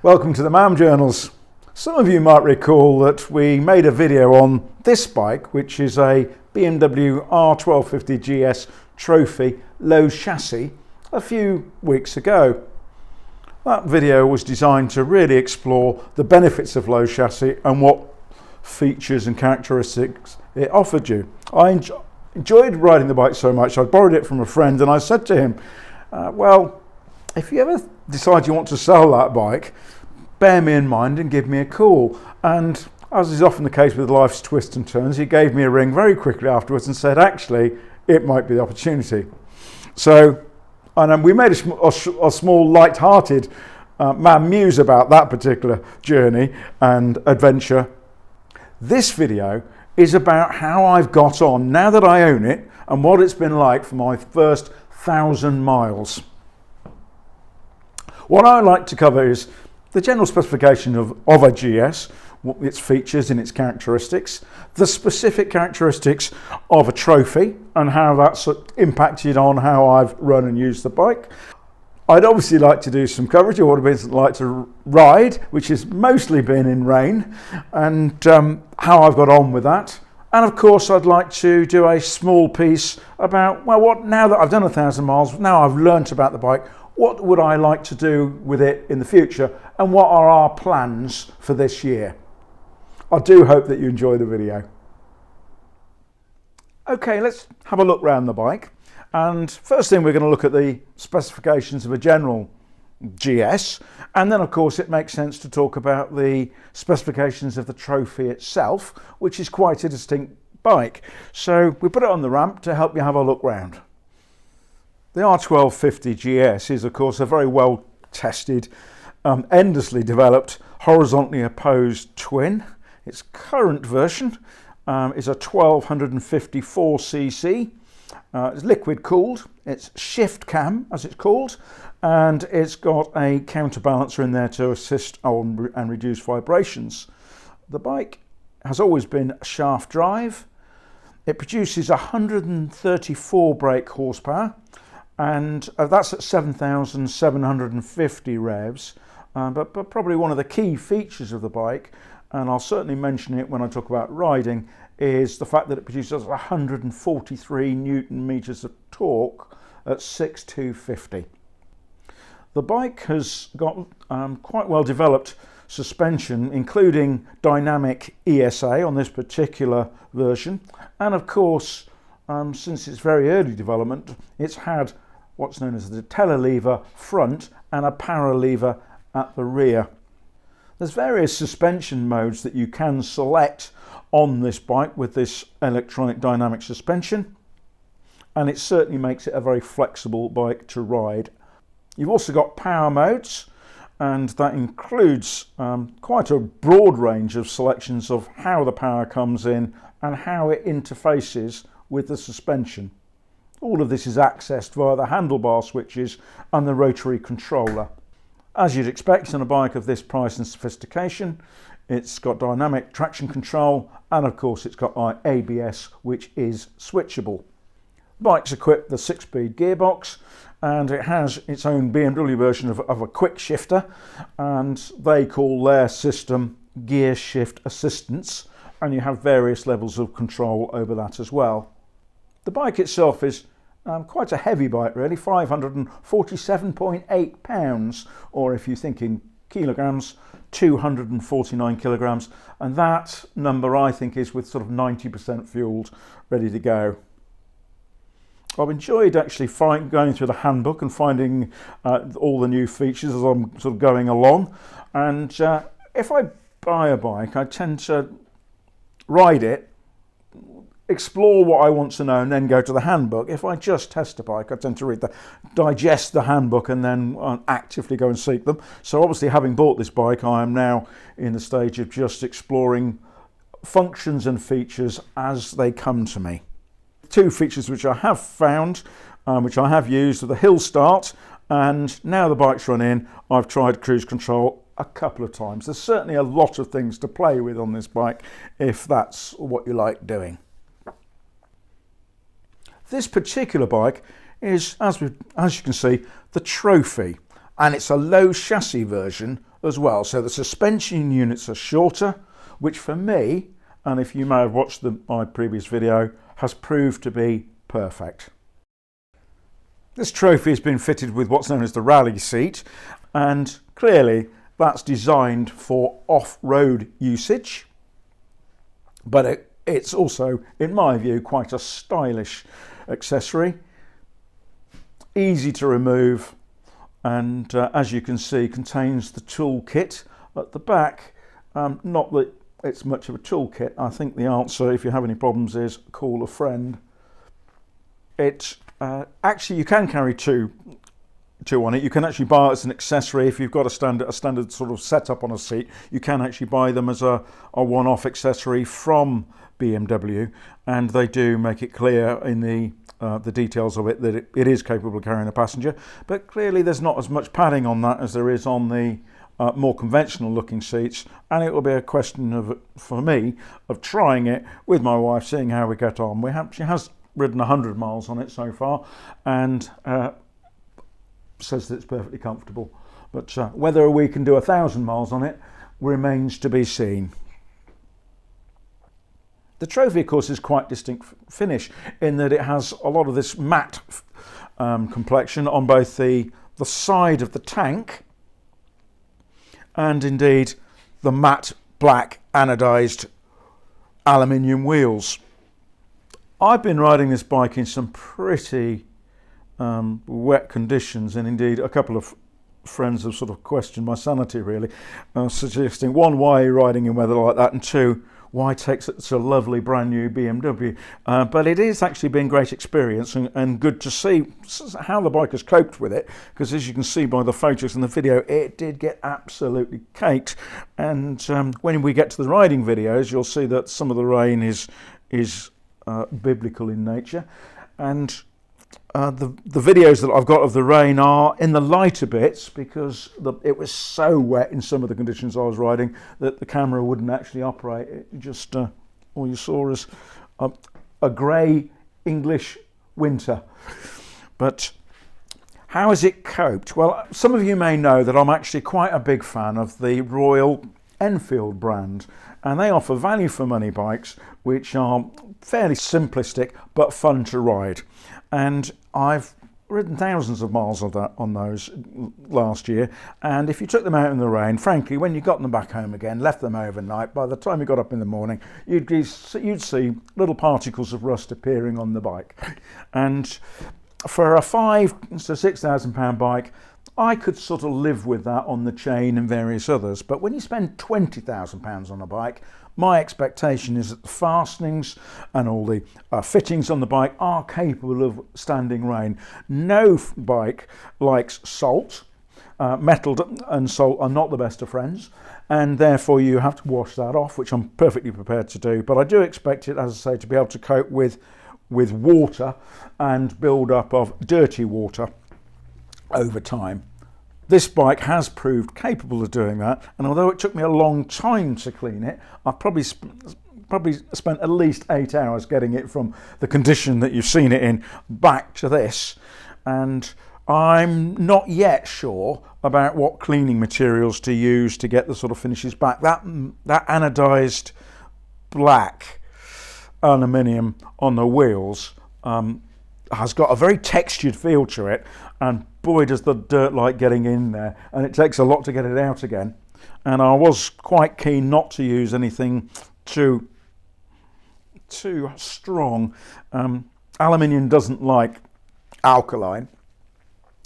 Welcome to the MAM Journals. Some of you might recall that we made a video on this bike, which is a BMW R1250GS Trophy low chassis, a few weeks ago. That video was designed to really explore the benefits of low chassis and what features and characteristics it offered you. I enjoyed riding the bike so much, I borrowed it from a friend and I said to him, well, if you ever decide you want to sell that bike, bear me in mind and give me a call. And as is often the case with life's twists and turns, he gave me a ring very quickly afterwards and said, actually, it might be the opportunity. So, and we made a small light-hearted MAM muse about that particular journey and adventure. This video is about how I've got on now that I own it and what it's been like for my first 1,000 miles. What I like to cover is the general specification of a GS, what its features and its characteristics, the specific characteristics of a trophy and how that's impacted on how I've run and used the bike. I'd obviously like to do some coverage of what it's like to ride, which has mostly been in rain, and how I've got on with that. And of course I'd like to do a small piece about, well, now that I've done 1,000 miles, now I've learnt about the bike, what would I like to do with it in the future and what are our plans for this year? I do hope that you enjoy the video. Okay, let's have a look around the bike. And first thing, we're going to look at the specifications of a general GS. And then of course it makes sense to talk about the specifications of the Trophy itself, which is quite a distinct bike. So we put it on the ramp to help you have a look round. The R1250GS is of course a very well tested, endlessly developed, horizontally opposed twin. Its current version is a 1254cc. It's liquid cooled, it's shift cam as it's called, and it's got a counterbalancer in there to assist on and reduce vibrations. The bike has always been shaft drive. It produces 134 brake horsepower, and that's at 7,750 revs, but probably one of the key features of the bike, and I'll certainly mention it when I talk about riding, is the fact that it produces 143 newton meters of torque at 6,250. The bike has got quite well developed suspension, including dynamic ESA on this particular version, and of course since its very early development it's had what's known as the telelever front and a paralever at the rear. There's various suspension modes that you can select on this bike with this electronic dynamic suspension, and it certainly makes it a very flexible bike to ride. You've also got power modes, and that includes quite a broad range of selections of how the power comes in and how it interfaces with the suspension. All of this is accessed via the handlebar switches and the rotary controller. As you'd expect on a bike of this price and sophistication, it's got dynamic traction control, and of course it's got ABS, which is switchable. The bike's equipped with a 6-speed gearbox, and it has its own BMW version of a quick shifter, and they call their system gear shift assistance, and you have various levels of control over that as well. The bike itself is quite a heavy bike really, 547.8 pounds, or if you think in kilograms, 249 kilograms, and that number I think is with sort of 90% fueled, ready to go. I've enjoyed actually going through the handbook and finding all the new features as I'm sort of going along, and if I buy a bike I tend to ride it, explore what I want to know and then go to the handbook. If I just test a bike, I tend to digest the handbook and then actively go and seek them. So obviously, having bought this bike, I am now in the stage of just exploring functions and features as they come to me. Two features which I have found, which I have used, are the hill start, and now the bike's run in, I've tried cruise control a couple of times. There's certainly a lot of things to play with on this bike if that's what you like doing. This particular bike is, as you can see, the Trophy, and it's a low chassis version as well. So the suspension units are shorter, which for me, and if you may have watched my previous video, has proved to be perfect. This trophy has been fitted with what's known as the rally seat, and clearly that's designed for off-road usage, but it's also, in my view, quite a stylish accessory. Easy to remove, and as you can see, contains the toolkit at the back. Not that it's much of a toolkit. I think the answer, if you have any problems, is call a friend. It actually, you can carry two on it. You can actually buy it as an accessory. If you've got a standard sort of setup on a seat, you can actually buy them as a one-off accessory from BMW, and they do make it clear in the details of it that it is capable of carrying a passenger. But clearly there's not as much padding on that as there is on the more conventional looking seats, and it will be a question of, for me, of trying it with my wife, seeing how we get on. She has ridden 100 miles on it so far, and says that it's perfectly comfortable. But whether we can do 1,000 miles on it remains to be seen. The trophy, of course, is quite distinct finish in that it has a lot of this matte complexion on both the side of the tank and indeed the matte black anodised aluminium wheels. I've been riding this bike in some pretty wet conditions, and indeed a couple of friends have sort of questioned my sanity, really, suggesting, one, why are you riding in weather like that, and two, why take such a lovely brand new BMW. But it is actually been a great experience, and good to see how the bike has coped with it, because as you can see by the photos and the video, it did get absolutely caked. And when we get to the riding videos, you'll see that some of the rain is biblical in nature, and the videos that I've got of the rain are in the lighter bits, because it was so wet in some of the conditions I was riding that the camera wouldn't actually operate. It just all you saw is a grey English winter. But how has it coped? Well, some of you may know that I'm actually quite a big fan of the Royal Enfield brand, and they offer value for money bikes which are fairly simplistic but fun to ride. And I've ridden thousands of miles on those last year, and if you took them out in the rain, frankly, when you got them back home again, left them overnight, by the time you got up in the morning, you'd see little particles of rust appearing on the bike. And for a £5,000 to £6,000 bike, I could sort of live with that on the chain and various others. But when you spend £20,000 on a bike, my expectation is that the fastenings and all the fittings on the bike are capable of standing rain. No bike likes salt. Metal and salt are not the best of friends, and therefore you have to wash that off, which I'm perfectly prepared to do. But I do expect it, as I say, to be able to cope with water and build up of dirty water over time. This bike has proved capable of doing that, and although it took me a long time to clean it, I've probably spent at least 8 hours getting it from the condition that you've seen it in back to this, and I'm not yet sure about what cleaning materials to use to get the sort of finishes back. That anodised black aluminium on the wheels has got a very textured feel to it, and boy does the dirt like getting in there, and it takes a lot to get it out again. And I was quite keen not to use anything too strong. Aluminium doesn't like alkaline,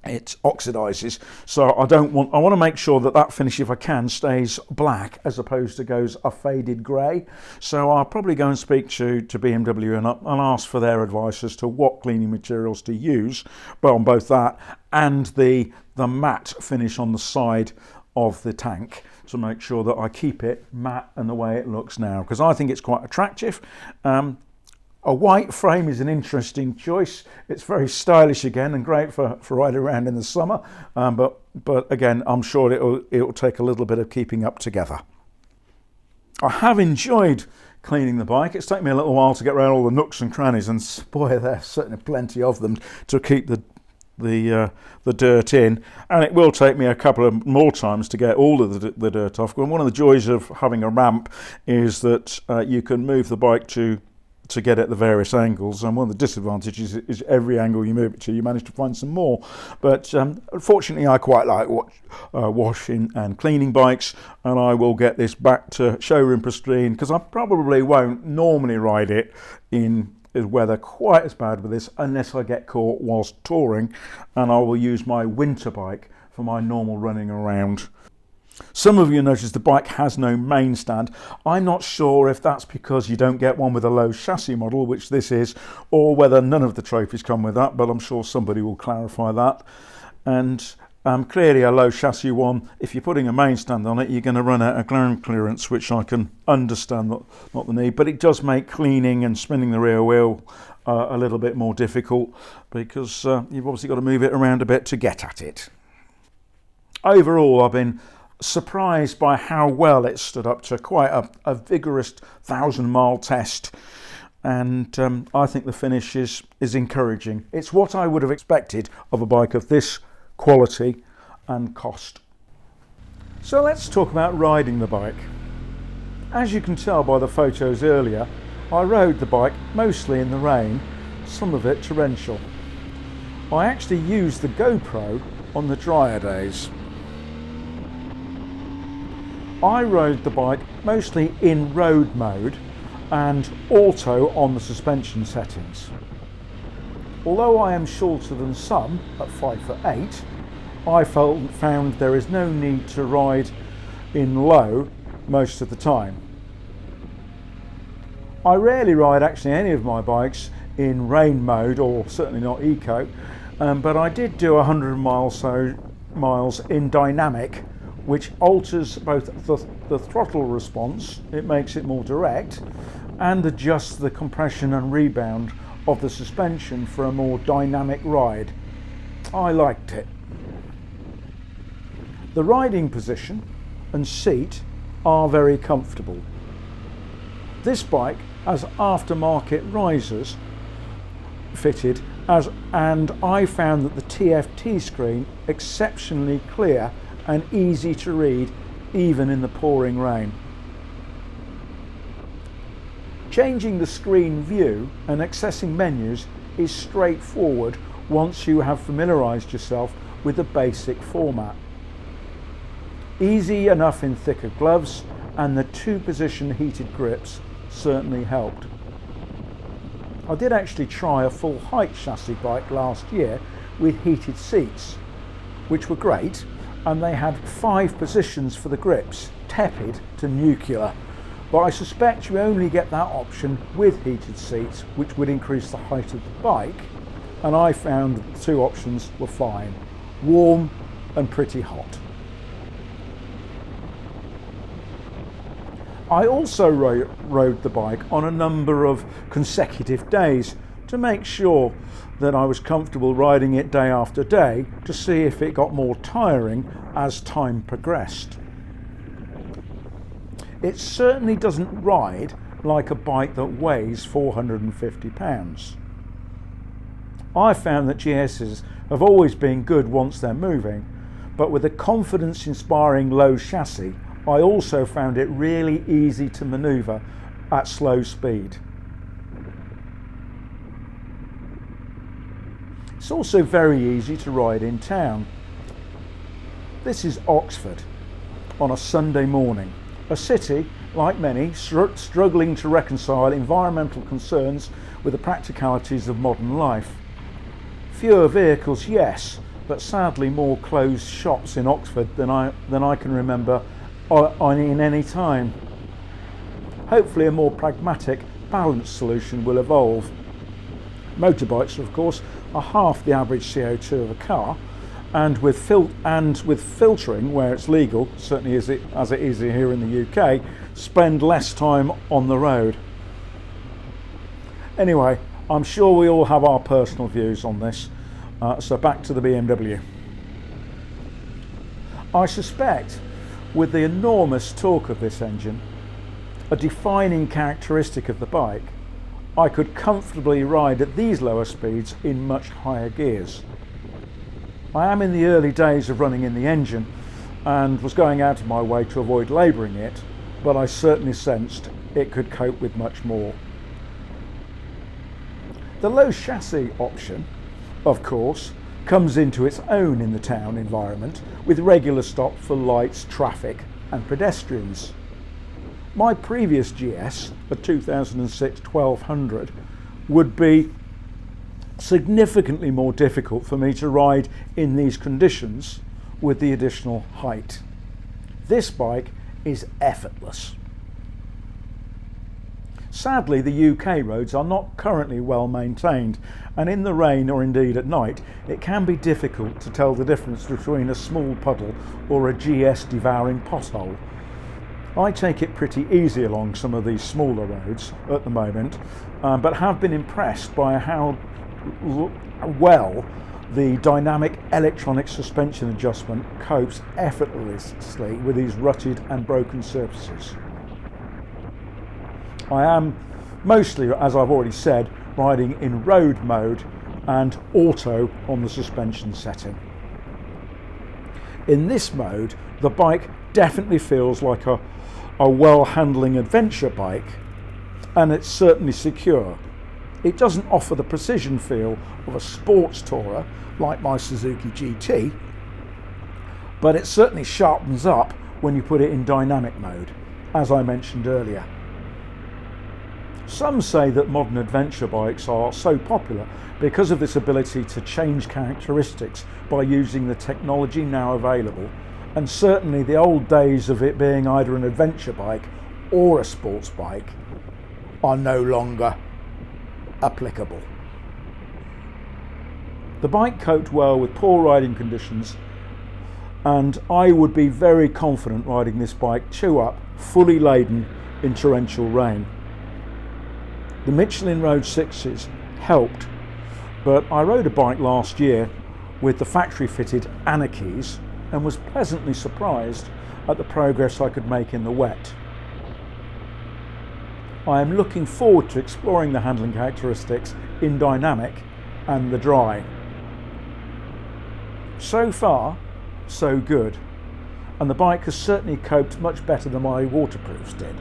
it oxidizes, so I want to make sure that finish, if I can, stays black as opposed to goes a faded grey. So I'll probably go and speak to BMW and ask for their advice as to what cleaning materials to use, but on both that and the matte finish on the side of the tank, to make sure that I keep it matte and the way it looks now, because I think it's quite attractive. A white frame is an interesting choice. It's very stylish again and great for riding around in the summer. But again, I'm sure it'll take a little bit of keeping up together. I have enjoyed cleaning the bike. It's taken me a little while to get around all the nooks and crannies, and boy, there's certainly plenty of them to keep the the dirt in, and it will take me a couple of more times to get all of the dirt off. And one of the joys of having a ramp is that you can move the bike to get at the various angles, and one of the disadvantages is every angle you move it to, you manage to find some more. But unfortunately, I quite like washing and cleaning bikes, and I will get this back to showroom pristine, because I probably won't normally ride it in weather quite as bad with this unless I get caught whilst touring, and I will use my winter bike for my normal running around. Some of you notice the bike has no main stand. I'm not sure if that's because you don't get one with a low chassis model, which this is, or whether none of the trophies come with that, but I'm sure somebody will clarify that. And clearly a low chassis one, if you're putting a main stand on it, you're going to run out of ground clearance, which I can understand not the need, but it does make cleaning and spinning the rear wheel a little bit more difficult, because you've obviously got to move it around a bit to get at it. Overall, I've been surprised by how well it stood up to quite a vigorous 1,000-mile test, and I think the finish is encouraging. It's what I would have expected of a bike of this quality and cost. So let's talk about riding the bike. As you can tell by the photos earlier, I rode the bike mostly in the rain, some of it torrential. I actually used the GoPro on the drier days. I rode the bike mostly in road mode and auto on the suspension settings. Although I am shorter than some at 5'8", I found there is no need to ride in low most of the time. I rarely ride actually any of my bikes in rain mode, or certainly not eco, but I did do 100 miles in dynamic, which alters both the throttle response, it makes it more direct, and adjusts the compression and rebound of the suspension for a more dynamic ride. I liked it. The riding position and seat are very comfortable. This bike has aftermarket risers fitted, and I found that the TFT screen exceptionally clear and easy to read even in the pouring rain. Changing the screen view and accessing menus is straightforward once you have familiarised yourself with the basic format. Easy enough in thicker gloves, and the 2-position heated grips certainly helped. I did actually try a full height chassis bike last year with heated seats, which were great, and they had 5 positions for the grips, tepid to nuclear. But I suspect you only get that option with heated seats, which would increase the height of the bike, and I found the 2 options were fine, warm and pretty hot. I also rode the bike on a number of consecutive days to make sure that I was comfortable riding it day after day, to see if it got more tiring as time progressed. It certainly doesn't ride like a bike that weighs 450 pounds. I found that GSs have always been good once they're moving, but with a confidence-inspiring low chassis, I also found it really easy to manoeuvre at slow speed. It's also very easy to ride in town. This is Oxford on a Sunday morning, a city, like many, struggling to reconcile environmental concerns with the practicalities of modern life. Fewer vehicles, yes, but sadly more closed shops in Oxford than I can remember in any time. Hopefully a more pragmatic, balanced solution will evolve. Motorbikes, of course, are half the average CO2 of a car, and with filtering where it's legal, certainly as it is here in the UK, spend less time on the road. Anyway, I'm sure we all have our personal views on this, so back to the BMW. I suspect with the enormous torque of this engine, a defining characteristic of the bike, I could comfortably ride at these lower speeds in much higher gears. I am in the early days of running in the engine and was going out of my way to avoid labouring it, but I certainly sensed it could cope with much more. The low chassis option, of course, comes into its own in the town environment with regular stops for lights, traffic and pedestrians. My previous GS, a 2006 1200, would be significantly more difficult for me to ride in these conditions with the additional height. This bike is effortless. Sadly, the UK roads are not currently well maintained, and in the rain or indeed at night it can be difficult to tell the difference between a small puddle or a GS devouring pothole. I take it pretty easy along some of these smaller roads at the moment, but have been impressed by how well the dynamic electronic suspension adjustment copes effortlessly with these rutted and broken surfaces. I am mostly, as I've already said, riding in road mode and auto on the suspension setting. In this mode, the bike definitely feels like a well-handling adventure bike, and it's certainly secure. It doesn't offer the precision feel of a sports tourer like my Suzuki GT, but it certainly sharpens up when you put it in dynamic mode, as I mentioned earlier. Some say that modern adventure bikes are so popular because of this ability to change characteristics by using the technology now available, and certainly the old days of it being either an adventure bike or a sports bike are no longer applicable. The bike coped well with poor riding conditions, and I would be very confident riding this bike two up, fully laden in torrential rain. The Michelin Road 6s helped, but I rode a bike last year with the factory fitted Anarchies and was pleasantly surprised at the progress I could make in the wet. I am looking forward to exploring the handling characteristics in dynamic and the dry. So far, so good, and the bike has certainly coped much better than my waterproofs did.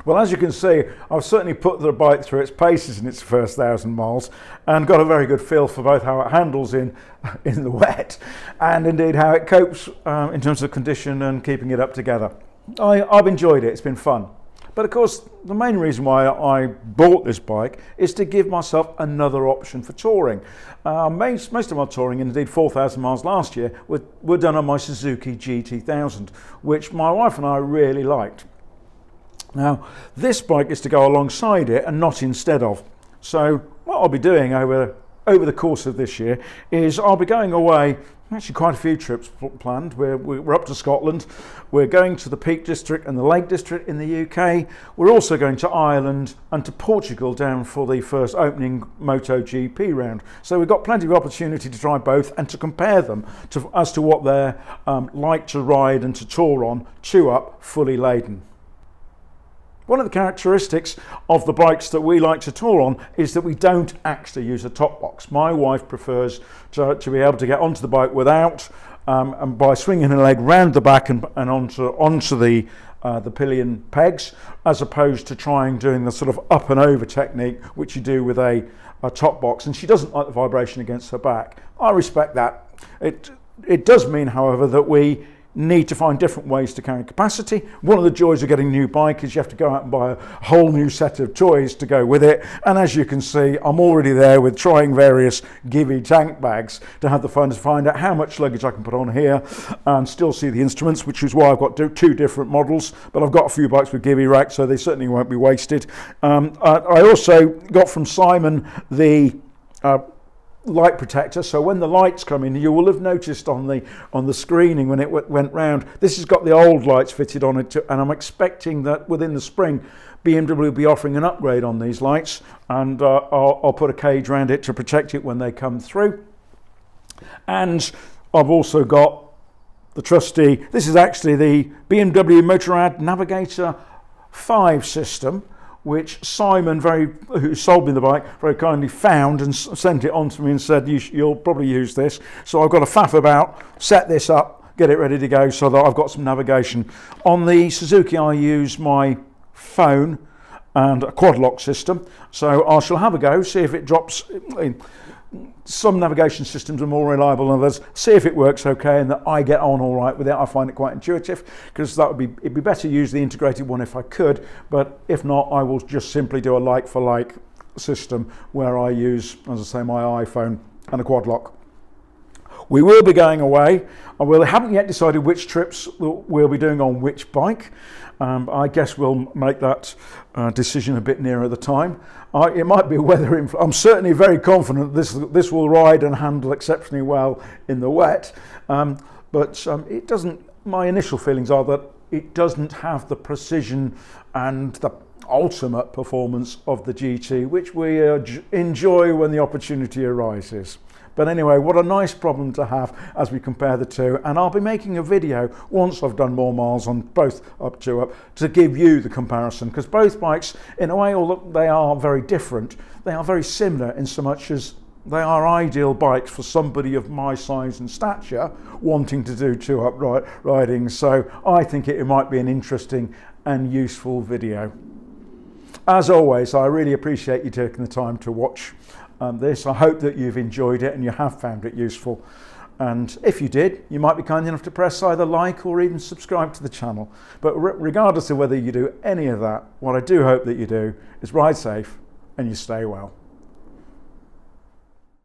Well, as you can see, I've certainly put the bike through its paces in its first 1,000 miles and got a very good feel for both how it handles in the wet and indeed how it copes in terms of condition and keeping it up together. I've enjoyed it, it's been fun. But of course, the main reason why I bought this bike is to give myself another option for touring. Most of my touring, and indeed 4,000 miles last year, were done on my Suzuki GT1000, which my wife and I really liked. Now, this bike is to go alongside it and not instead of. So what I'll be doing over the course of this year is I'll be going away, actually quite a few trips planned. We're up to Scotland, we're going to the Peak District and the Lake District in the UK. We're also going to Ireland and to Portugal down for the first opening MotoGP round. So we've got plenty of opportunity to try both and to compare them as to what they're like to ride and to tour on, two up, fully laden. One of the characteristics of the bikes that we like to tour on is that we don't actually use a top box. My wife prefers to be able to get onto the bike without, and by swinging her leg round the back and onto the pillion pegs, as opposed to doing the sort of up and over technique which you do with a top box. And she doesn't like the vibration against her back. I respect that. It does mean, however, that we need to find different ways to carry capacity. One of the joys of getting a new bike is you have to go out and buy a whole new set of toys to go with it, and as you can see, I'm already there with trying various Givi tank bags to have the fun to find out how much luggage I can put on here and still see the instruments, which is why I've got two different models, but I've got a few bikes with Givi racks, so they certainly won't be wasted. I also got from Simon the light protector, so when the lights come in, you will have noticed on the screening when it went round, this has got the old lights fitted on it too, and I'm expecting that within the spring BMW will be offering an upgrade on these lights, and I'll put a cage around it to protect it when they come through. And I've also got the trusty, this is actually the BMW Motorrad Navigator 5 system, which Simon, who sold me the bike, very kindly found and sent it on to me and said, you'll probably use this. So I've got to faff about, set this up, get it ready to go so that I've got some navigation. On the Suzuki, I use my phone and a quad lock system. So I shall have a go, see if it drops. Some navigation systems are more reliable than others. See if it works okay and that I get on all right with it. I find it quite intuitive, because it'd be better to use the integrated one if I could, but if not, I will just simply do a like for like system where I use, as I say, my iPhone and a quad lock. We will be going away. We haven't yet decided which trips we'll be doing on which bike. I guess we'll make that decision a bit nearer the time. It might be weather influence. I'm certainly very confident this will ride and handle exceptionally well in the wet, but it doesn't. My initial feelings are that it doesn't have the precision and the ultimate performance of the GT, which we enjoy when the opportunity arises. But anyway, what a nice problem to have as we compare the two. And I'll be making a video once I've done more miles on both up to give you the comparison, because both bikes, in a way, although they are very different, they are very similar in so much as they are ideal bikes for somebody of my size and stature wanting to do two-up riding. So I think it might be an interesting and useful video. As always, I really appreciate you taking the time to watch this. I hope that you've enjoyed it and you have found it useful. And if you did, you might be kind enough to press either like or even subscribe to the channel. But regardless of whether you do any of that, what I do hope that you do is ride safe and you stay well.